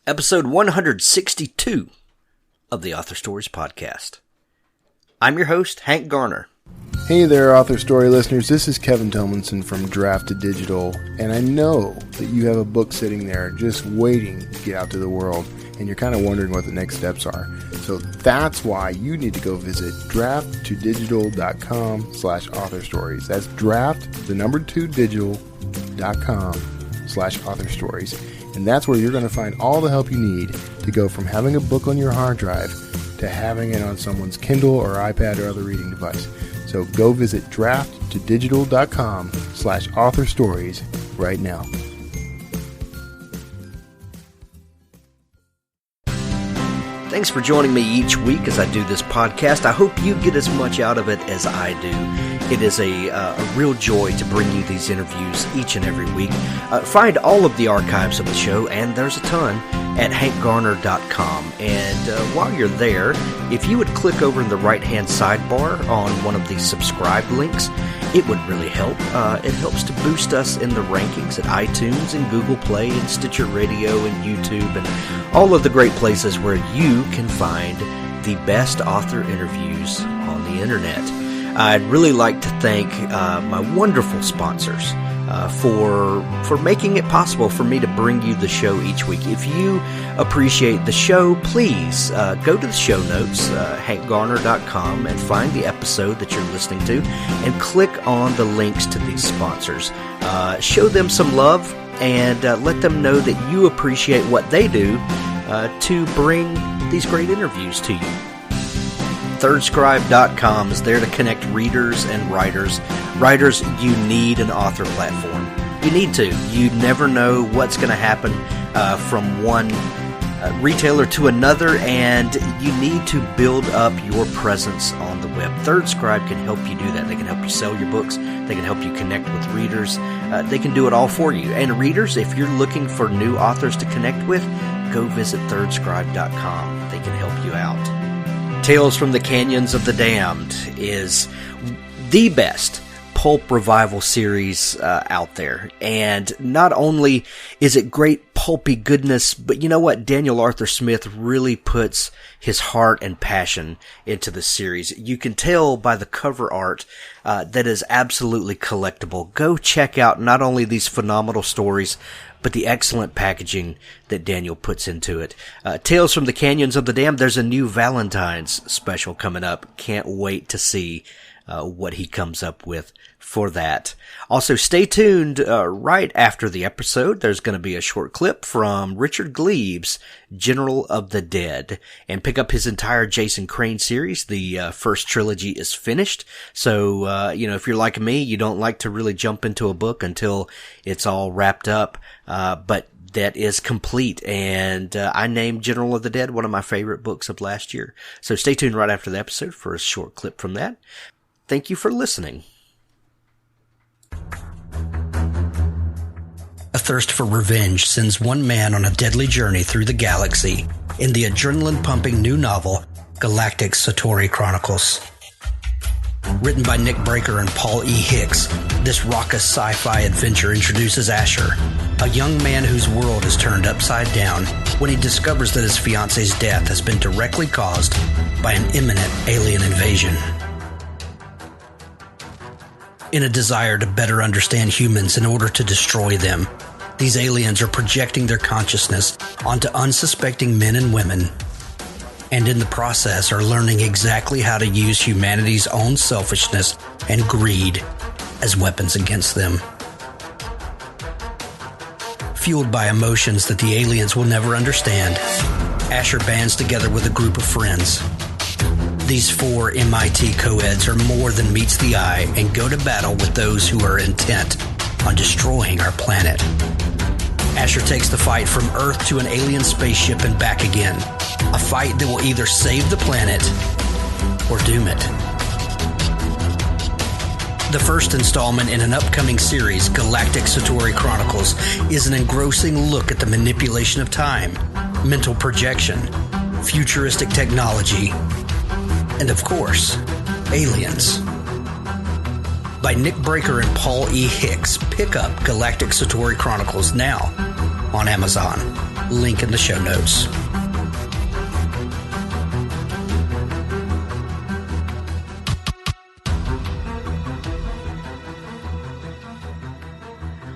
Episode 162 of the Author Stories Podcast. I'm your host, Hank Garner. Hey there, Author Story listeners. This is Kevin Tomlinson from Draft to Digital, and I know that you have a book sitting there just waiting to get out to the world, and you're kind of wondering what the next steps are. So that's why you need to go visit drafttodigital.com/authorstories. That's draft2digital.com/authorstories. And that's where you're going to find all the help you need to go from having a book on your hard drive to having it on someone's Kindle or iPad or other reading device. So go visit drafttodigital.com/authorstories right now. Thanks for joining me each week as I do this podcast. I hope you get as much out of it as I do. It is a real joy to bring you these interviews each and every week. Find all of the archives of the show, and there's a ton, at hankgarner.com. And while you're there, if you would click over in the right-hand sidebar on one of the subscribe links, it would really help. It helps to boost us in the rankings at iTunes and Google Play and Stitcher Radio and YouTube and all of the great places where you can find the best author interviews on the internet. I'd really like to thank my wonderful sponsors for making it possible for me to bring you the show each week. If you appreciate the show, please go to the show notes, hankgarner.com, and find the episode that you're listening to, and click on the links to these sponsors. Show them some love, and let them know that you appreciate what they do to bring these great interviews to you. ThirdScribe.com is there to connect readers and writers. Writers, you need an author platform. You need to. You never know what's going to happen from one retailer to another, and you need to build up your presence on the web. ThirdScribe can help you do that. They can help you sell your books. They can help you connect with readers. They can do it all for you. And readers, if you're looking for new authors to connect with, go visit ThirdScribe.com. They can help you out. Tales from the Canyons of the Damned is the best pulp revival series out there. And not only is it great pulpy goodness, but you know what? Daniel Arthur Smith really puts his heart and passion into the series. You can tell by the cover art that is absolutely collectible. Go check out not only these phenomenal stories, but the excellent packaging that Daniel puts into it. Tales from the Canyons of the Damned, there's a new Valentine's special coming up. Can't wait to see what he comes up with for that. Also, stay tuned right after the episode. There's going to be a short clip from Richard Gleaves' General of the Dead, and pick up his entire Jason Crane series. The first trilogy is finished. So, if you're like me, you don't like to really jump into a book until it's all wrapped up. But that is complete, and I named General of the Dead one of my favorite books of last year. So stay tuned right after the episode for a short clip from that. Thank you for listening. A thirst for revenge sends one man on a deadly journey through the galaxy in the adrenaline-pumping new novel, Galactic Satori Chronicles. Written by Nick Breaker and Paul E. Hicks, this raucous sci-fi adventure introduces Asher, a young man whose world is turned upside down when he discovers that his fiance's death has been directly caused by an imminent alien invasion. In a desire to better understand humans in order to destroy them, these aliens are projecting their consciousness onto unsuspecting men and women, and in the process are learning exactly how to use humanity's own selfishness and greed as weapons against them. Fueled by emotions that the aliens will never understand, Asher bands together with a group of friends. These 4 MIT co-eds are more than meets the eye and go to battle with those who are intent on destroying our planet. Asher takes the fight from Earth to an alien spaceship and back again. A fight that will either save the planet or doom it. The first installment in an upcoming series, Galactic Satori Chronicles, is an engrossing look at the manipulation of time, mental projection, futuristic technology, and of course, aliens. By Nick Breaker and Paul E. Hicks. Pick up Galactic Satori Chronicles now on Amazon. Link in the show notes.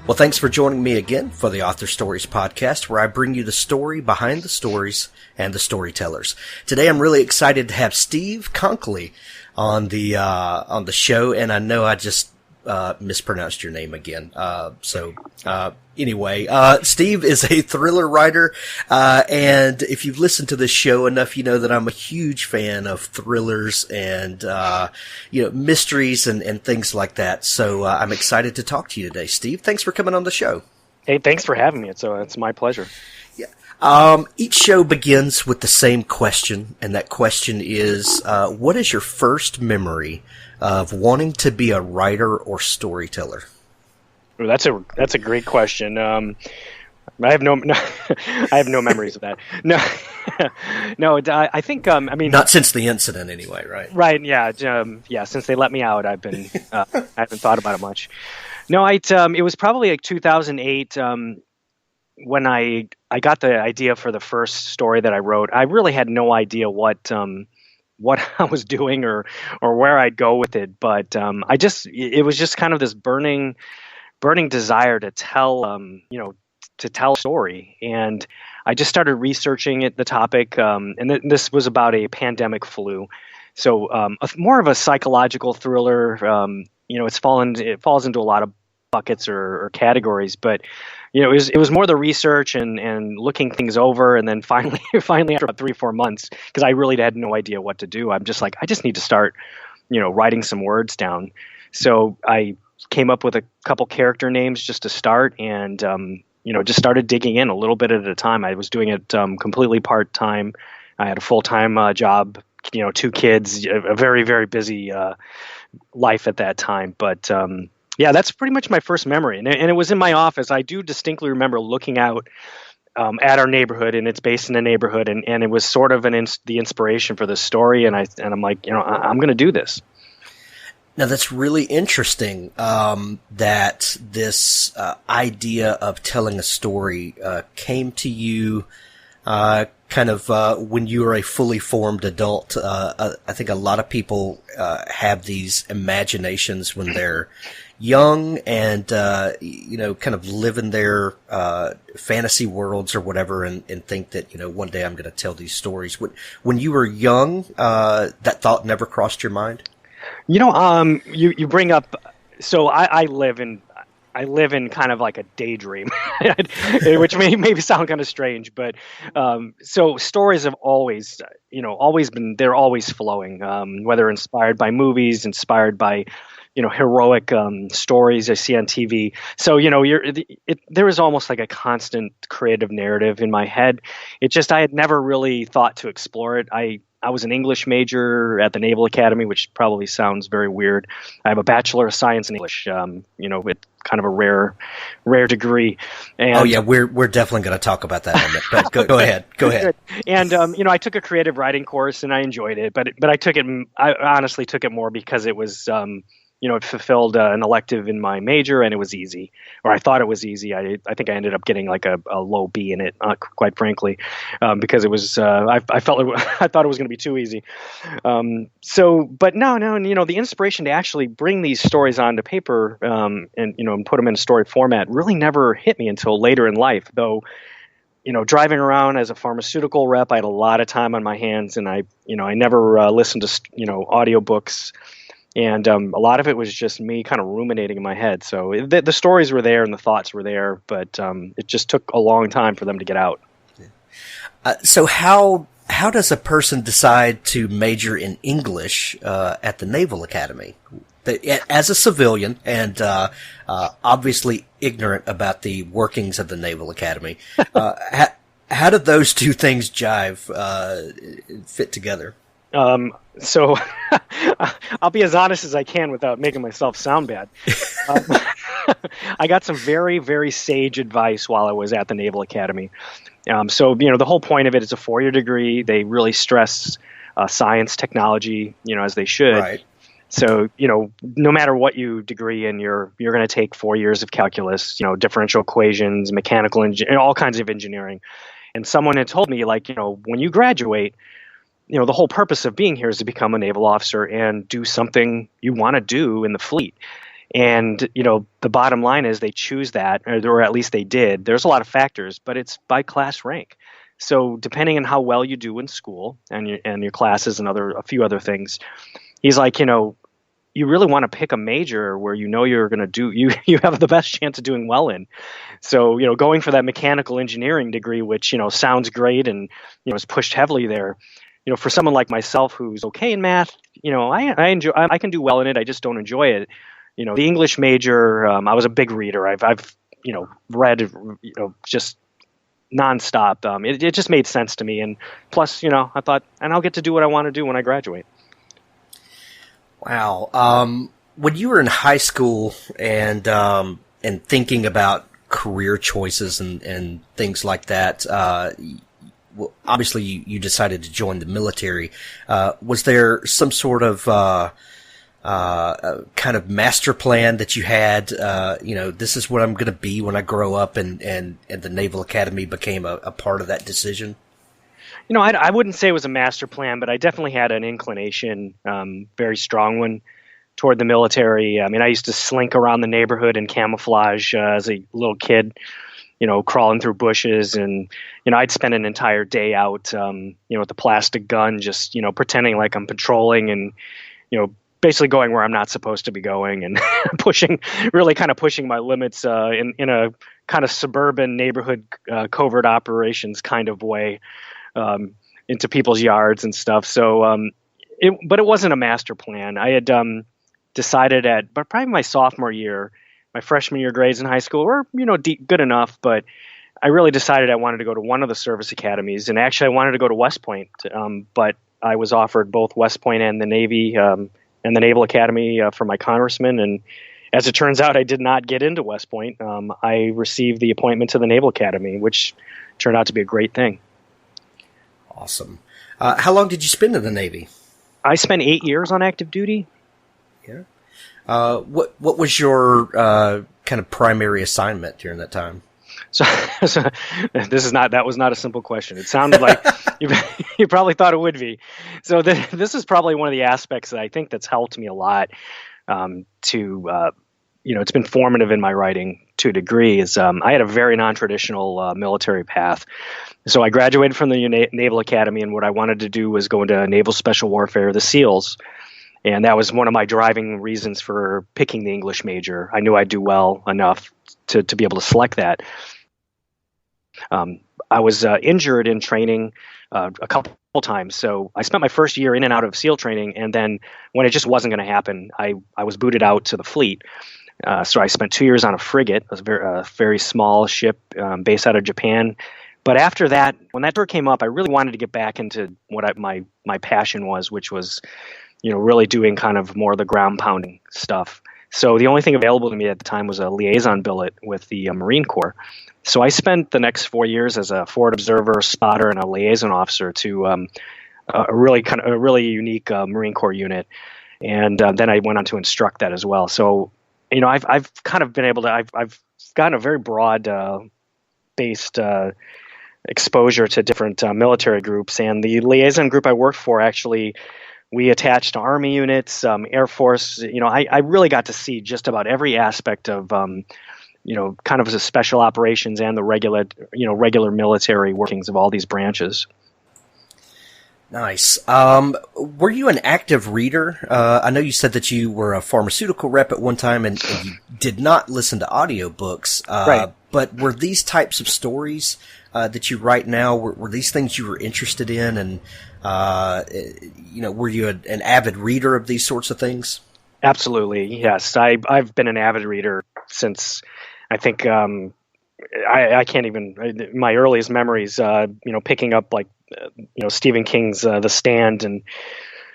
Well, thanks for joining me again for the Author Stories podcast, where I bring you the story behind the stories and the storytellers. Today, I'm really excited to have Steve Konkoly on the show, and I know I just mispronounced your name again. Anyway, Steve is a thriller writer, and if you've listened to this show enough, you know that I'm a huge fan of thrillers and, mysteries and things like that. So, I'm excited to talk to you today, Steve. Thanks for coming on the show. Hey, thanks for having me. It's my pleasure. Yeah. Each show begins with the same question, and that question is, what is your first memory of wanting to be a writer or storyteller? Well, that's a great question. I have no memories of that. No, I think not since the incident anyway, right? Right. Yeah. Since they let me out, I haven't thought about it much. No, it was probably like 2008 when I got the idea for the first story that I wrote. I really had no idea what I was doing or where I'd go with it, but it was just kind of this burning desire to tell a story, and I just started researching the topic, and this was about a pandemic flu, so more of a psychological thriller. It falls into a lot of buckets or categories, but it was more the research and looking things over, and then finally after about 3-4 months, because I really had no idea what to do, I'm just like, I just need to start writing some words down. So I came up with a couple character names just to start, and just started digging in a little bit at a time. I was doing it completely part-time. I had a full-time job, 2 kids, a very, very busy life at that time, but yeah, that's pretty much my first memory, and it was in my office. I do distinctly remember looking out at our neighborhood, and it's based in a neighborhood, and it was sort of the inspiration for this story, and I'm like, I'm going to do this. Now, that's really interesting that this idea of telling a story came to you when you were a fully formed adult. I think a lot of people have these imaginations when they're young and, kind of live in their fantasy worlds or whatever and think that, one day I'm going to tell these stories. When you were young, that thought never crossed your mind? You bring up, so I live in kind of like a daydream, which maybe sound kind of strange, but so stories have always been, they're always flowing, whether inspired by movies, inspired by heroic stories I see on TV. So there was almost like a constant creative narrative in my head. It just, I had never really thought to explore it. I was an English major at the Naval Academy, which probably sounds very weird. I have a Bachelor of Science in English, with kind of a rare degree. And, oh yeah, we're definitely going to talk about that in a minute, but go ahead. Go ahead. And I took a creative writing course and I enjoyed it, but I honestly took it more because it was it fulfilled an elective in my major, and it was easy, or I thought it was easy. I think I ended up getting like a low B in it, quite frankly, because it was I thought it was going to be too easy. But no, the inspiration to actually bring these stories onto paper and put them in a story format really never hit me until later in life, though. Driving around as a pharmaceutical rep, I had a lot of time on my hands, and I never listened to audiobooks. And a lot of it was just me kind of ruminating in my head. So the stories were there and the thoughts were there, but it just took a long time for them to get out. So how does a person decide to major in English at the Naval Academy? As a civilian and obviously ignorant about the workings of the Naval Academy, how do those two things fit together? So I'll be as honest as I can without making myself sound bad. I got some very, very sage advice while I was at the Naval Academy. So the whole point of it is a 4-year degree. They really stress science, technology, as they should. Right. So, no matter what you degree in, you're going to take 4 years of calculus, differential equations, mechanical all kinds of engineering. And someone had told me, like, when you graduate, the whole purpose of being here is to become a naval officer and do something you want to do in the fleet. And, the bottom line is they choose that, or at least they did. There's a lot of factors, but it's by class rank. So depending on how well you do in school and your classes and a few other things, he's like, you really want to pick a major where you're going to do, you have the best chance of doing well in. So, going for that mechanical engineering degree, which, sounds great and, is pushed heavily there. For someone like myself who's okay in math, I can do well in it. I just don't enjoy it. The English major, I was a big reader. I've read, just nonstop. It just made sense to me. And plus, I thought, and I'll get to do what I want to do when I graduate. Wow. When you were in high school and thinking about career choices and things like that, well, obviously you decided to join the military. Was there some sort of kind of master plan that you had? This is what I'm going to be when I grow up, and the Naval Academy became a part of that decision? I wouldn't say it was a master plan, but I definitely had an inclination, very strong one, toward the military. I mean, I used to slink around the neighborhood in camouflage as a little kid, crawling through bushes, and I'd spend an entire day out, with the plastic gun, just pretending like I'm patrolling, and basically going where I'm not supposed to be going, and really kind of pushing my limits in a kind of suburban neighborhood covert operations kind of way. Into people's yards and stuff. So, but it wasn't a master plan. I had decided but probably my sophomore year, my freshman year grades in high school were, good enough, but I really decided I wanted to go to one of the service academies. And actually I wanted to go to West Point, but I was offered both West Point and the Navy and the Naval Academy for my congressman. And as it turns out, I did not get into West Point. I received the appointment to the Naval Academy, which turned out to be a great thing. Awesome. How long did you spend in the Navy? I spent 8 years on active duty. Yeah. What was your kind of primary assignment during that time? So that was not a simple question. It sounded like you probably thought it would be. So this is probably one of the aspects that I think that's helped me a lot it's been formative in my writing to a degree. Is I had a very non-traditional military path. So I graduated from the Naval Academy, and what I wanted to do was go into Naval Special Warfare, the SEALs. And that was one of my driving reasons for picking the English major. I knew I'd do well enough to be able to select that. I was injured in training a couple times. So I spent my first year in and out of SEAL training. And then when it just wasn't going to happen, I was booted out to the fleet. So I spent 2 years on a frigate, a very small ship based out of Japan. But after that, when that door came up, I really wanted to get back into what my passion was, which was, really doing kind of more of the ground pounding stuff. So the only thing available to me at the time was a liaison billet with the Marine Corps. So I spent the next 4 years as a forward observer, spotter, and a liaison officer to a really unique Marine Corps unit. And then I went on to instruct that as well. So, I've kind of been able to, I've gotten a very broad based exposure to different military groups. And the liaison group I worked for, actually, we attached to Army units, Air Force. I really got to see just about every aspect of, kind of the special operations and the regular military workings of all these branches. Nice. Were you an active reader? I know you said that you were a pharmaceutical rep at one time and you did not listen to audiobooks. Right. But were these types of stories that you write now, were these things you were interested in? And, were you an avid reader of these sorts of things? Absolutely. Yes. I've been an avid reader since, I think, I can't even, my earliest memories, picking up Stephen King's The Stand, and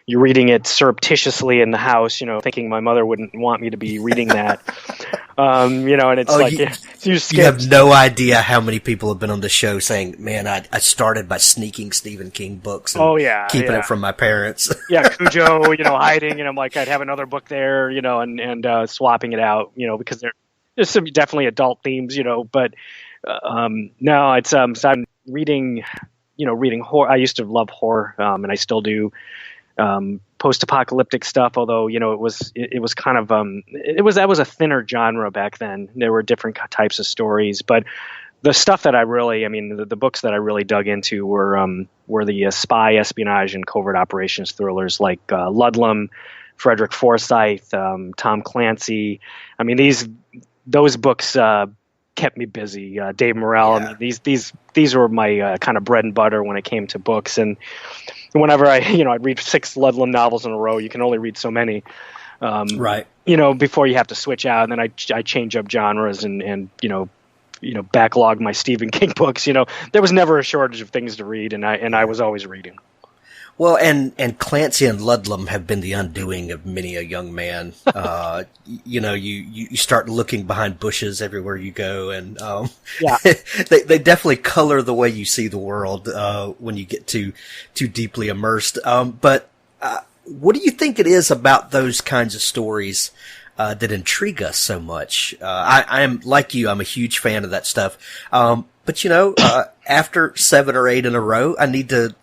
you're reading it surreptitiously in the house, thinking my mother wouldn't want me to be reading that. And it's you have no idea how many people have been on the show saying, man, I started by sneaking Stephen King books and keeping it from my parents. Yeah, Cujo, hiding, and I'm like, I'd have another book there, and swapping it out, because there's some definitely adult themes, but no, it's reading, reading horror. I used to love horror, and I still do. Post-apocalyptic stuff, although it was kind of that was a thinner genre back then. There were different types of stories, but the stuff that the books that I really dug into were the spy, espionage, and covert operations thrillers like Ludlum, Frederick Forsyth, Tom Clancy. I mean, those books kept me busy. Dave Morrell. Yeah. I mean, these were my kind of bread and butter when it came to books. And whenever I'd read 6 Ludlum novels in a row. You can only read so many, right? Before you have to switch out, and then I change up genres and backlog my Stephen King books. There was never a shortage of things to read, and I was always reading. Well, and Clancy and Ludlum have been the undoing of many a young man. You start looking behind bushes everywhere you go, and they definitely color the way you see the world when you get too deeply immersed. But what do you think it is about those kinds of stories that intrigue us so much? I am like you; I'm a huge fan of that stuff. But after 7 or 8 in a row, I need to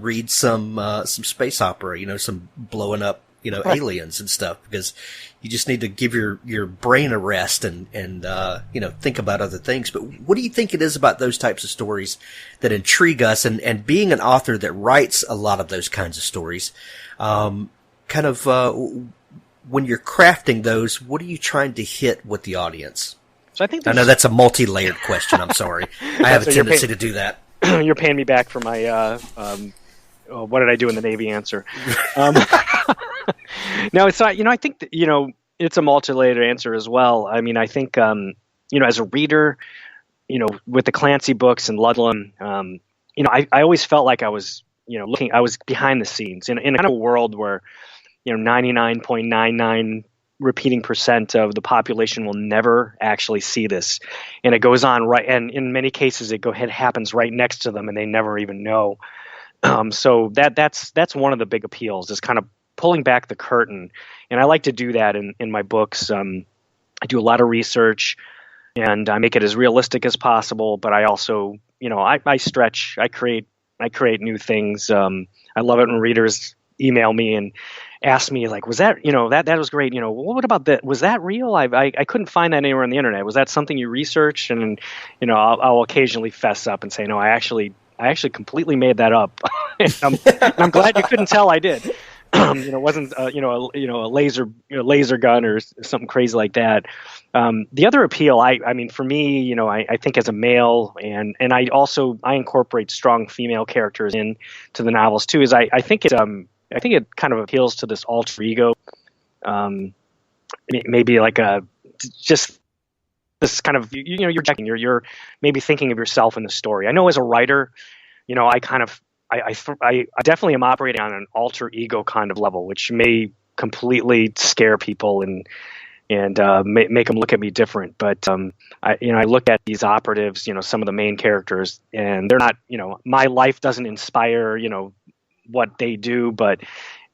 read some space opera, some blowing up, aliens and stuff, because you just need to give your brain a rest and think about other things. But what do you think it is about those types of stories that intrigue us? And being an author that writes a lot of those kinds of stories, when you're crafting those, what are you trying to hit with the audience? So I know that's a multi-layered question. I'm sorry. I have a tendency to do that. You're paying me back for my what did I do in the Navy answer. No, it's not. I think that, it's a multi-layered answer as well. I mean, I think as a reader, with the Clancy books and Ludlum, I always felt like I was I was behind the scenes in a kind of world where 99.99 repeating percent of the population will never actually see this, and it goes on right, and in many cases it happens right next to them and they never even know. So that's one of the big appeals, is kind of pulling back the curtain, and I like to do that in my books. I do a lot of research and I make it as realistic as possible, but I also I stretch, I create new things. I love it when readers email me and ask me, like, was that, that was great. What about that? Was that real? I couldn't find that anywhere on the internet. Was that something you researched? And, I'll occasionally fess up and say, no, I actually completely made that up. And I'm glad you couldn't tell I did. It wasn't, a laser gun or something crazy like that. The other appeal, I mean, for me, I think as a male, and I incorporate strong female characters into the novels too, is I think it kind of appeals to this alter ego, maybe like just this kind of, you're maybe thinking of yourself in the story. I know as a writer, I definitely am operating on an alter ego kind of level, which may completely scare people and make them look at me different. But I look at these operatives, some of the main characters, and they're not, my life doesn't inspire, what they do, but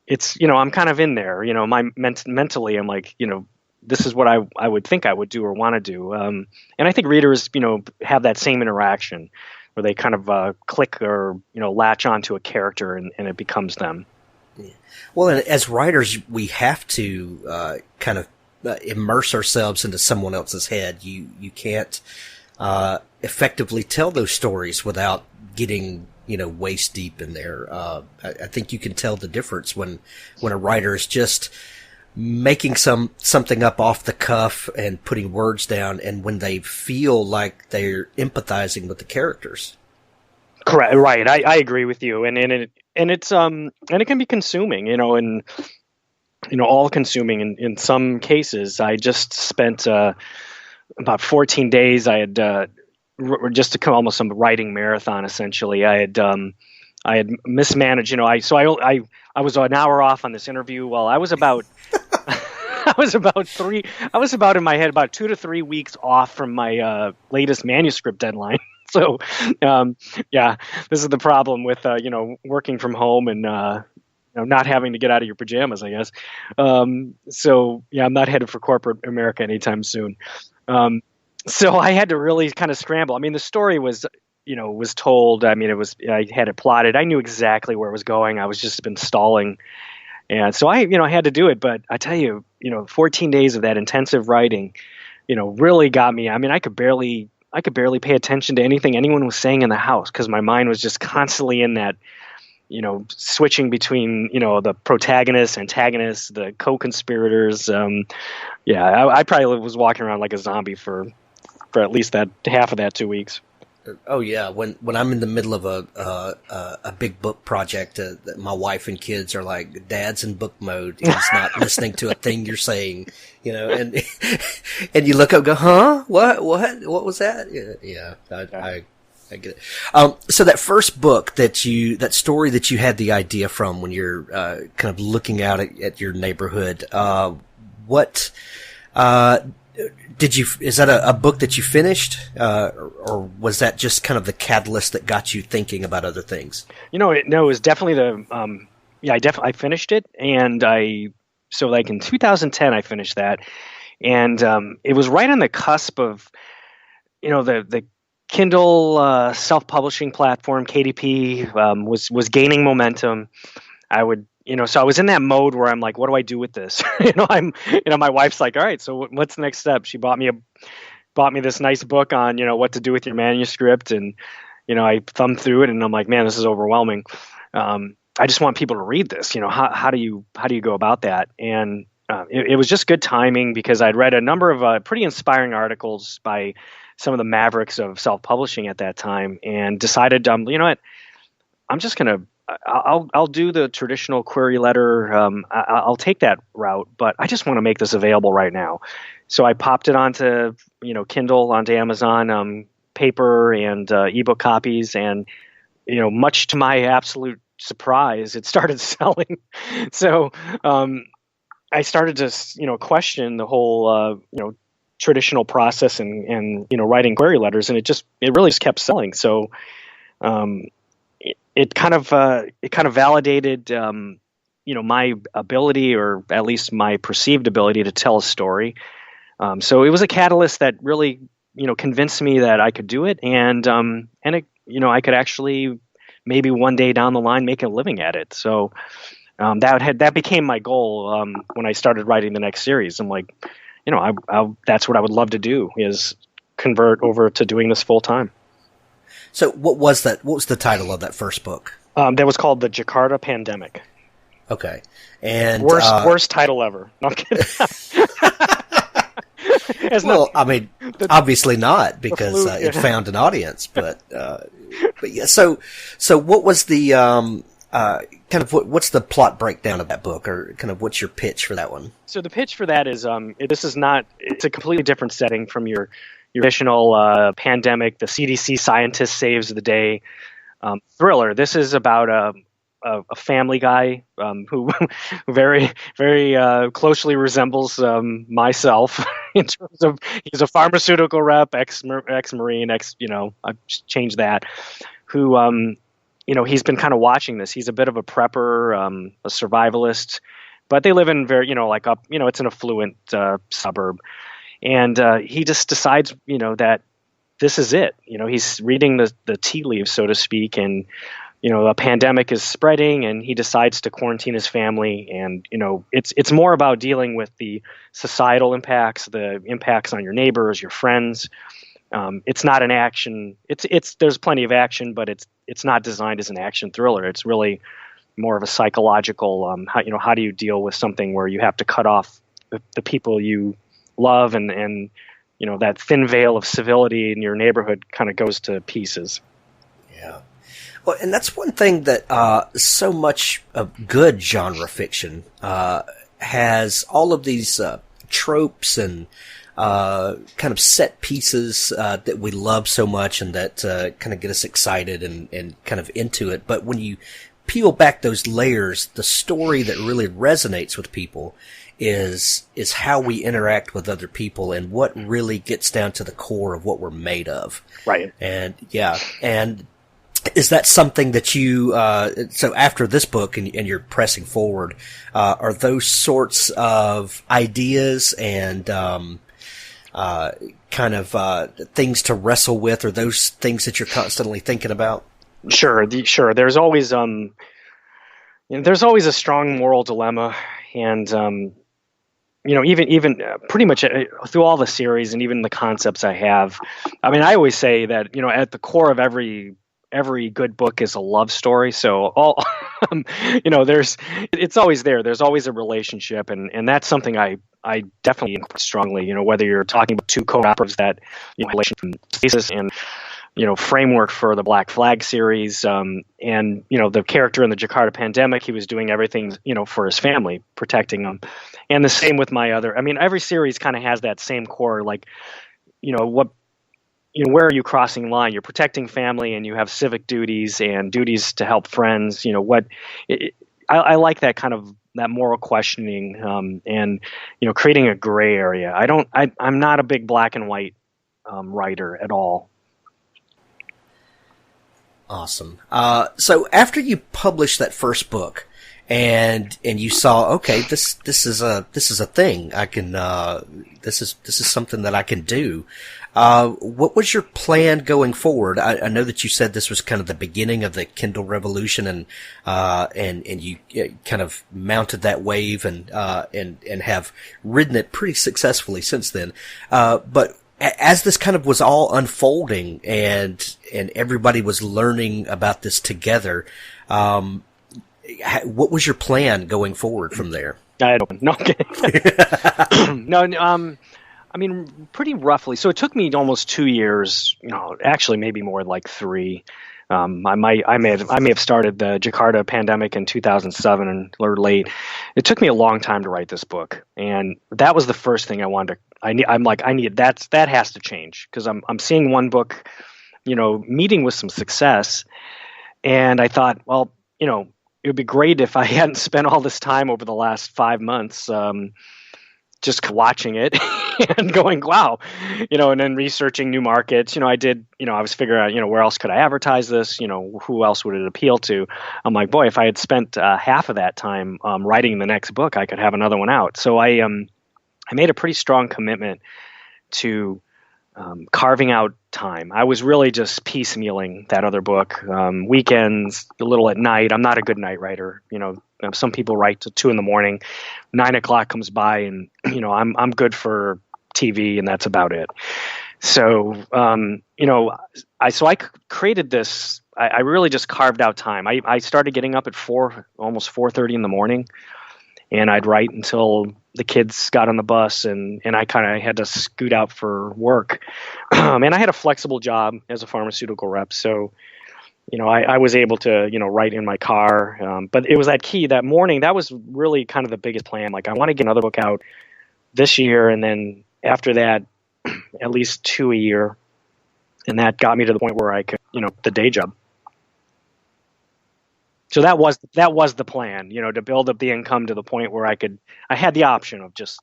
it's, I'm kind of in there, mentally I'm like, this is what I would think I would do or want to do. And I think readers, have that same interaction where they kind of click or, latch onto a character and it becomes them. Yeah. Well, and as writers, we have to kind of immerse ourselves into someone else's head. You can't effectively tell those stories without getting waist deep in there. I think you can tell the difference when a writer is just making something up off the cuff and putting words down, and when they feel like they're empathizing with the characters. Correct. Right. I agree with you. And it's and it can be consuming, and all consuming in some cases. I just spent about 14 days. I had just to come almost some writing marathon. Essentially, I had mismanaged. I was an hour off on this interview. Well, I was about in my head about 2 to 3 weeks off from my latest manuscript deadline. So, this is the problem with working from home and not having to get out of your pajamas, I guess. I'm not headed for corporate America anytime soon. So I had to really kind of scramble. I mean, the story was was told. I mean, I had it plotted. I knew exactly where it was going. I was just been stalling. And so I had to do it. But I tell you, 14 days of that intensive writing, really got me. I mean, I could barely pay attention to anything anyone was saying in the house because my mind was just constantly in that, switching between, the protagonists, antagonists, the co-conspirators. I probably was walking around like a zombie for at least that half of that 2 weeks. Oh yeah, when I'm in the middle of a big book project, my wife and kids are like, "Dad's in book mode. He's not listening to a thing you're saying," and and you look up, and go, "Huh? What was that?" Yeah, I get it. So that first book that story that you had the idea from when you're kind of looking out at your neighborhood, what is that a book that you finished, or was that just kind of the catalyst that got you thinking about other things? No, it was definitely I finished it, and so like in 2010 I finished that, and it was right on the cusp of, the Kindle self-publishing platform KDP was gaining momentum. So I was in that mode where I'm like, what do I do with this? My wife's like, all right, so what's the next step? She bought me this nice book on, what to do with your manuscript. And, I thumbed through it and I'm like, man, this is overwhelming. I just want people to read this. How do you go about that? And it was just good timing because I'd read a number of pretty inspiring articles by some of the mavericks of self-publishing at that time and decided, you know what, I'm just going to, I'll do the traditional query letter. I'll take that route, but I just want to make this available right now. So I popped it onto, Kindle, onto Amazon, paper and ebook copies, and much to my absolute surprise, it started selling. So I started to question the whole traditional process and writing query letters, and it really just kept selling. So it kind of validated my ability, or at least my perceived ability, to tell a story. So it was a catalyst that really convinced me that I could do it, and I could actually maybe one day down the line make a living at it. So that became my goal when I started writing the next series. I'm like, that's what I would love to do, is convert over to doing this full time. So what was that? What was the title of that first book? That was called The Jakarta Pandemic. Okay. And worst title ever. No, I'm kidding. Obviously not, because it found an audience. But yeah. So what was the what's the plot breakdown of that book, or kind of what's your pitch for that one? So the pitch for that is it's a completely different setting from your traditional pandemic, the CDC scientist saves the day thriller. This is about a family guy who very, very closely resembles myself in terms of, he's a pharmaceutical rep, ex-Marine, I've changed that, who, he's been kind of watching this. He's a bit of a prepper, a survivalist, but they live in it's an affluent suburb. And he just decides, that this is it. He's reading the tea leaves, so to speak, and, a pandemic is spreading, and he decides to quarantine his family. And, it's more about dealing with the societal impacts, the impacts on your neighbors, your friends. It's not an action. There's plenty of action, but it's not designed as an action thriller. It's really more of a psychological, how do you deal with something where you have to cut off the people you love, and that thin veil of civility in your neighborhood kind of goes to pieces. Yeah. Well, and that's one thing that so much of good genre fiction has all of these tropes and kind of set pieces that we love so much, and that kind of get us excited and kind of into it. But when you peel back those layers, the story that really resonates with people is how we interact with other people, and what really gets down to the core of what we're made of. Right. And yeah. And is that something that you, so after this book and you're pressing forward, are those sorts of ideas and, kind of things to wrestle with, or those things that you're constantly thinking about? Sure. There's always there's always a strong moral dilemma, and even pretty much through all the series and even the concepts I have. I mean, I always say that at the core of every good book is a love story. So all it's always there. There's always a relationship, and that's something I definitely incorporate strongly. Whether you're talking about two co-operators that relation from thesis and framework for the Black Flag series, and the character in the Jakarta pandemic, he was doing everything for his family, protecting them, and the same with my other. I mean, every series kind of has that same core, like where are you crossing the line? You're protecting family, and you have civic duties and duties to help friends. I like that kind of that moral questioning, and creating a gray area. I'm not a big black and white writer at all. Awesome. So after you published that first book, and you saw, okay, this is a thing I can. This is something that I can do. What was your plan going forward? I know that you said this was kind of the beginning of the Kindle revolution, and you kind of mounted that wave and have ridden it pretty successfully since then. But as this kind of was all unfolding and everybody was learning about this together, what was your plan going forward from there? I don't know. No, I mean, pretty roughly. So it took me almost 2 years, actually maybe more, like 3. I may have started the Jakarta pandemic in 2007 or late. It took me a long time to write this book, and that was the first thing I wanted to. That has to change, because I'm seeing one book, meeting with some success, and I thought, well, it would be great if I hadn't spent all this time over the last 5 months just watching it and going, wow, and then researching new markets. I was figuring out, where else could I advertise this? Who else would it appeal to? I'm like, boy, if I had spent half of that time writing the next book, I could have another one out. So I made a pretty strong commitment to carving out time. I was really just piecemealing that other book, weekends, a little at night. I'm not a good night writer. Some people write till 2 a.m. 9 o'clock comes by, and I'm good for TV, and that's about it. So I created this. I really just carved out time. I started getting up at almost 4:30 in the morning, and I'd write until the kids got on the bus, and I kind of had to scoot out for work. And I had a flexible job as a pharmaceutical rep, so I was able to write in my car. But it was that key that morning. That was really kind of the biggest plan. Like, I want to get another book out this year, and then after that, at least 2 a year. And that got me to the point where I could, the day job. So that was the plan, to build up the income to the point where I had the option of just,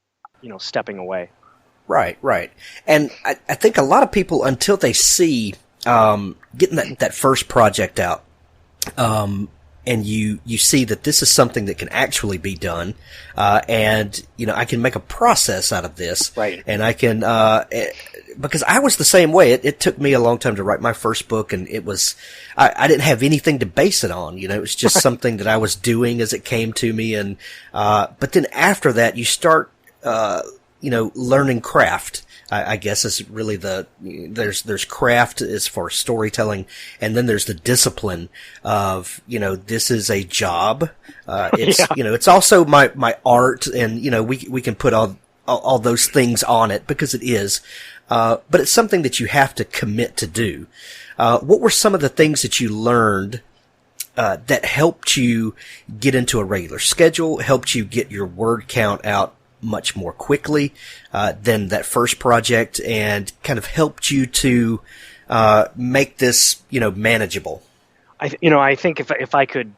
stepping away. Right. And I think a lot of people, until they see getting that first project out, and you see that this is something that can actually be done, and I can make a process out of this, right? And I can because I was the same way. It took me a long time to write my first book, and it was I didn't have anything to base it on. It was just something that I was doing as it came to me, and but then after that, you start learning craft. I guess is really there's craft as far as storytelling, and then there's the discipline of, this is a job. It's, it's also my art, and, we can put all those things on it because it is. But it's something that you have to commit to do. What were some of the things that you learned, that helped you get into a regular schedule, helped you get your word count out much more quickly than that first project, and kind of helped you to make this manageable? I think if I could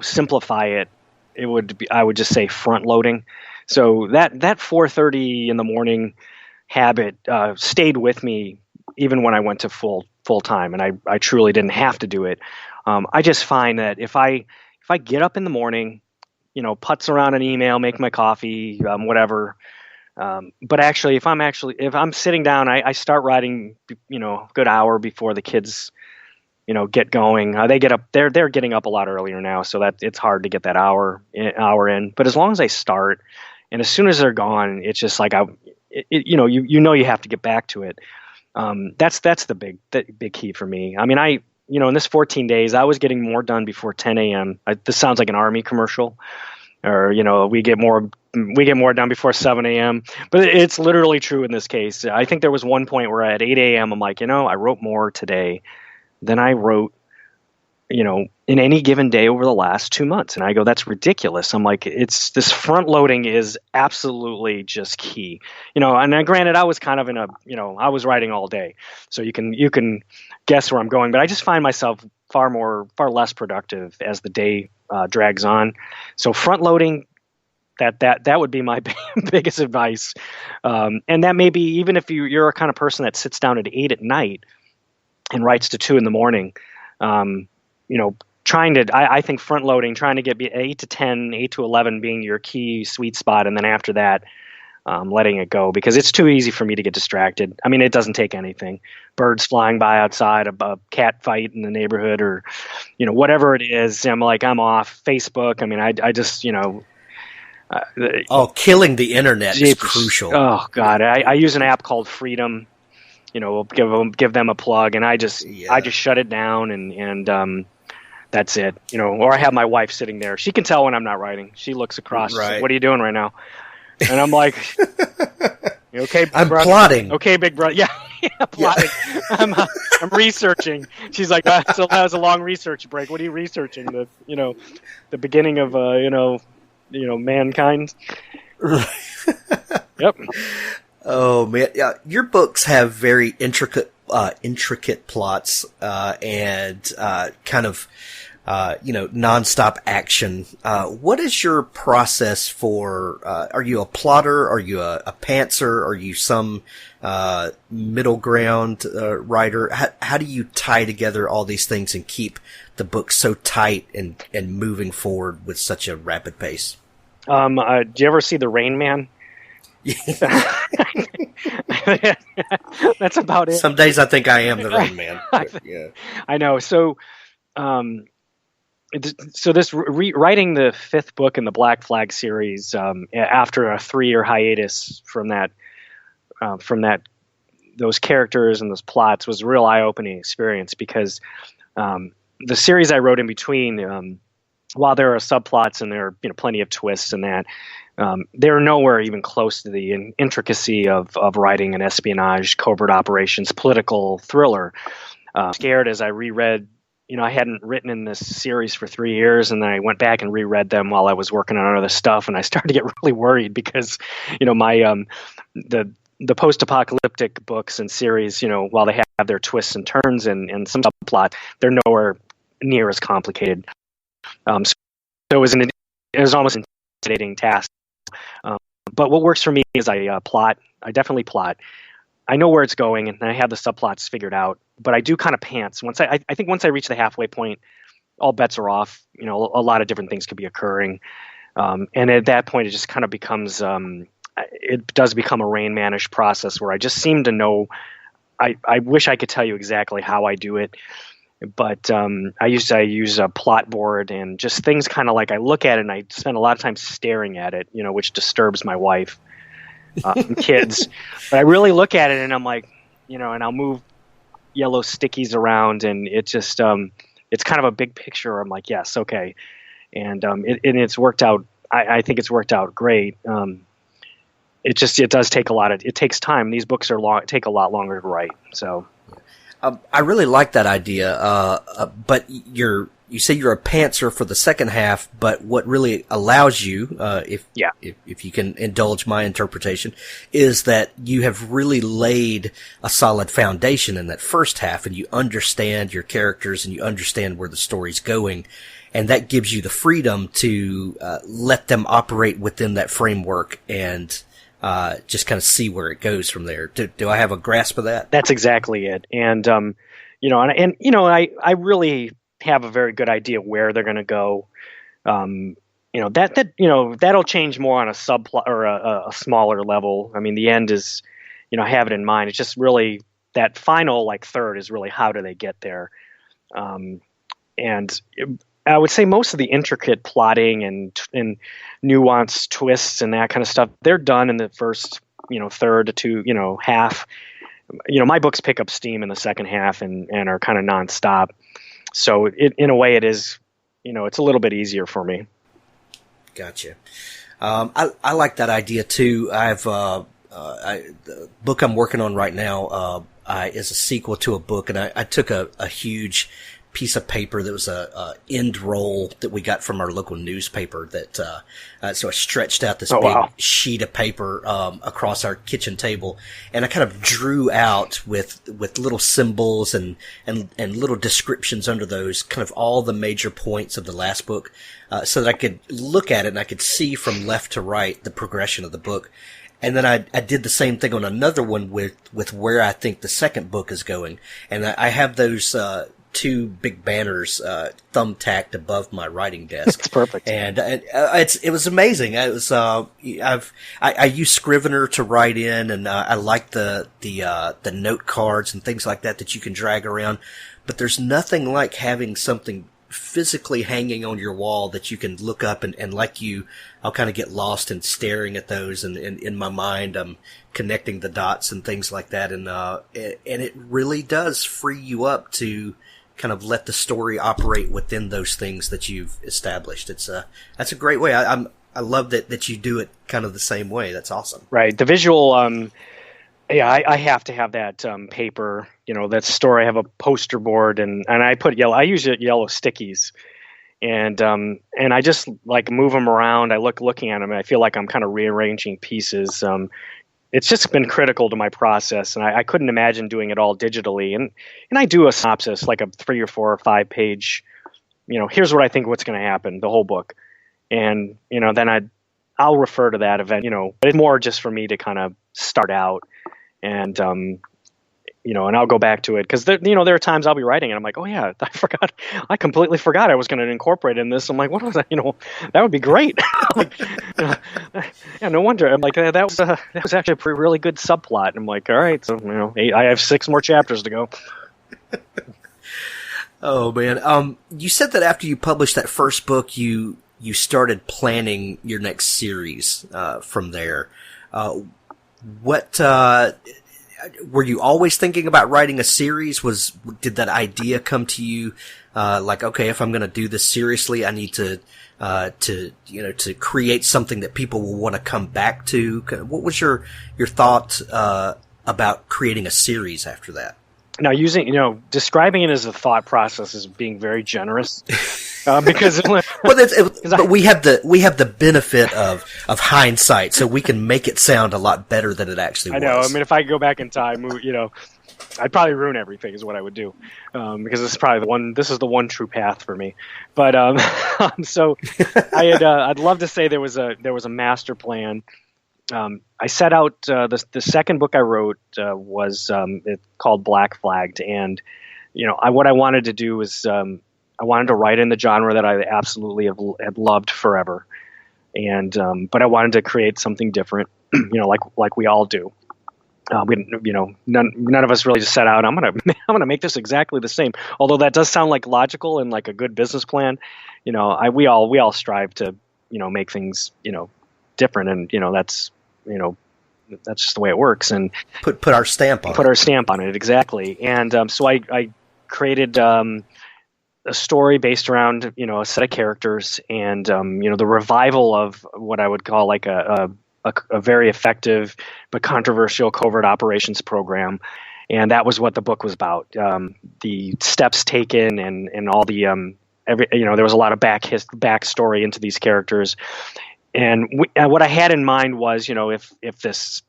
simplify it, it would be, I would just say front loading. So that 4:30 in the morning habit stayed with me even when I went to full time, and I truly didn't have to do it. I just find that if I get up in the morning, putz around an email, make my coffee, whatever, But actually, if I'm sitting down, I start writing, a good hour before the kids, get going. They get up. They're getting up a lot earlier now, so that it's hard to get that hour in. But as long as I start, and as soon as they're gone, it's just like you have to get back to it. That's the big key for me. I mean, in this 14 days, I was getting more done before 10 a.m. This sounds like an Army commercial, or we get more done before 7 a.m. But it's literally true in this case. I think there was one point where at 8 a.m. I'm like, I wrote more today than I wrote, in any given day over the last 2 months. And I go, that's ridiculous. I'm like, this front loading is absolutely just key, and then granted, I was kind of I was writing all day, so you can guess where I'm going, but I just find myself far less productive as the day drags on. So front loading, that would be my biggest advice. And that may be, even if you're a kind of person that sits down at 8 at night and writes to 2 in the morning, I think front loading, trying to get 8 to 10, 8 to 11 being your key sweet spot. And then after that, letting it go, because it's too easy for me to get distracted. I mean, it doesn't take anything. Birds flying by outside, a cat fight in the neighborhood, or, whatever it is. I'm off Facebook. I mean, I just, killing the internet is crucial. Oh God. I use an app called Freedom, give them a plug, and I just shut it down and that's it. Or I have my wife sitting there. She can tell when I'm not writing. She looks across. She's like, what are you doing right now? And I'm like, okay, I'm brother? plotting. Okay, big brother. Yeah, plotting. Yeah. I'm researching. She's like, so that was a long research break. What are you researching? The beginning of mankind. Yep. Oh man, yeah. Your books have very intricate plots and kind of nonstop action. What is your process for? Are you a plotter? Are you a pantser? Are you some middle ground writer? How do you tie together all these things and keep the book so tight and moving forward with such a rapid pace? Do you ever see The Rain Man? That's about it. Some days I think I am the Rain Man. Yeah, I know. So, this writing the 5th book in the Black Flag series after a 3-year hiatus from those characters and those plots was a real eye-opening experience, because the series I wrote in between, while there are subplots and there are plenty of twists and that, they're nowhere even close to the intricacy of writing an espionage, covert operations, political thriller. Scared as I reread, I hadn't written in this series for 3 years, and then I went back and reread them while I was working on other stuff, and I started to get really worried because, my the post-apocalyptic books and series, while they have their twists and turns and some subplot, they're nowhere near as complicated. So it was almost an intimidating task. But what works for me is I plot. I definitely plot. I know where it's going, and I have the subplots figured out. But I do kind of pants. I think once I reach the halfway point, all bets are off. A lot of different things could be occurring, and at that point, it just kind of becomes. It does become a Rain Man-ish process where I just seem to know. I wish I could tell you exactly how I do it, but I use a plot board and just things kind of like I look at it and I spend a lot of time staring at it, which disturbs my wife and kids. But I really look at it and I'm like, and I'll move yellow stickies around, and it just it's kind of a big picture. I'm like, yes, okay, and it's worked out. I think it's worked out great. It does take it takes time. These books are long, take a lot longer to write. So, I really like that idea. But you say you're a pantser for the second half, but what really allows you, if you can indulge my interpretation, is that you have really laid a solid foundation in that first half, and you understand your characters and you understand where the story's going. And that gives you the freedom to let them operate within that framework and just kind of see where it goes from there. Do I have a grasp of that? That's exactly it. And I really have a very good idea where they're going to go. And that'll change more on a subplot or a smaller level. I mean, the end is, I have it in mind. It's just really that final like third is really how do they get there. And I would say most of the intricate plotting and nuanced twists and that kind of stuff, they're done in the first, third to half. My books pick up steam in the second half and are kind of nonstop. So in a way it is, it's a little bit easier for me. Gotcha. I like that idea too. The book I'm working on right now, is a sequel to a book, and I took a huge piece of paper that was a end roll that we got from our local newspaper that, so I stretched out this big sheet of paper, across our kitchen table, and I kind of drew out with little symbols and little descriptions under those kind of all the major points of the last book, so that I could look at it and I could see from left to right the progression of the book. And then I did the same thing on another one with where I think the second book is going. And I have those, two big banners, thumbtacked above my writing desk. It's perfect. And, it was amazing. It was, I use Scrivener to write in, and, I like the note cards and things like that you can drag around. But there's nothing like having something physically hanging on your wall that you can look up and like I'll kind of get lost in staring at those, and in my mind I'm connecting the dots and things like that, and it really does free you up to kind of let the story operate within those things that you've established. That's a great way. I love that you do it kind of the same way. That's awesome. Right. The visual, I have to have that paper, that story. I have a poster board, and I put I use yellow stickies, and I just like move them around. I looking at them, and I feel like I'm kind of rearranging pieces. It's just been critical to my process, and I couldn't imagine doing it all digitally. And I do a synopsis, like a 3 or 4 or 5 page, here's what I think what's going to happen, the whole book. And, then I'll refer to that event, but it's more just for me to kind of start out and, and I'll go back to it because there are times I'll be writing and I'm like, oh yeah, I completely forgot I was going to incorporate in this. I'm like, what was that? That would be great. Yeah, no wonder. I'm like, that was actually a really good subplot. And I'm like, all right, so I have 6 more chapters to go. Oh man, you said that after you published that first book, you started planning your next series from there. What were you always thinking about writing a series? Did that idea come to you, like, okay, if I'm going to do this seriously, I need to create something that people will want to come back to? What was your thought, about creating a series after that? Now, describing it as a thought process is being very generous, because but we have the benefit of hindsight, so we can make it sound a lot better than it actually was. I know. I mean, if I go back in time, I'd probably ruin everything. Is what I would do, because this is probably the one true path for me. But so I'd love to say there was a master plan. I set out the second book I wrote was called Black Flagged, and what I wanted to do was I wanted to write in the genre that I absolutely have loved forever, and but I wanted to create something different, like we all do. None of us really just set out, I'm gonna make this exactly the same. Although that does sound like logical and like a good business plan, we all strive to make things different, and that's just the way it works, and put our stamp on it. Exactly. And so I created a story based around a set of characters, and the revival of what I would call like a very effective but controversial covert operations program. And that was what the book was about. The steps taken and all the there was a lot of backstory into these characters. And what I had in mind was, if this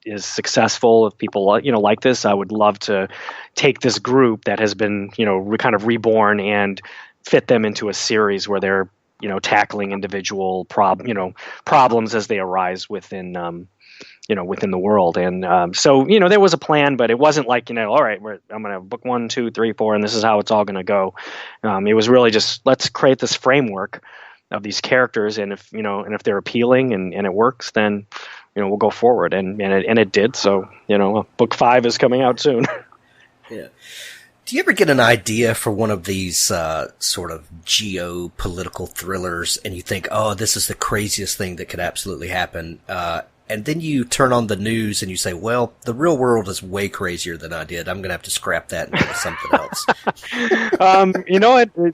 is successful, if people like this, I would love to take this group that has been kind of reborn and fit them into a series where they're tackling individual problems as they arise within within the world. And so there was a plan, but it wasn't like all right, I'm gonna have book 1, 2, 3, 4, and this is how it's all gonna go. It was really just, let's create this framework. these characters, and if they're appealing and it works, then we'll go forward, and it did. So book 5 is coming out soon. Yeah. Do you ever get an idea for one of these sort of geopolitical thrillers, and you think, oh, this is the craziest thing that could absolutely happen, and then you turn on the news and you say, well, the real world is way crazier than I did. I'm going to have to scrap that and go to something else.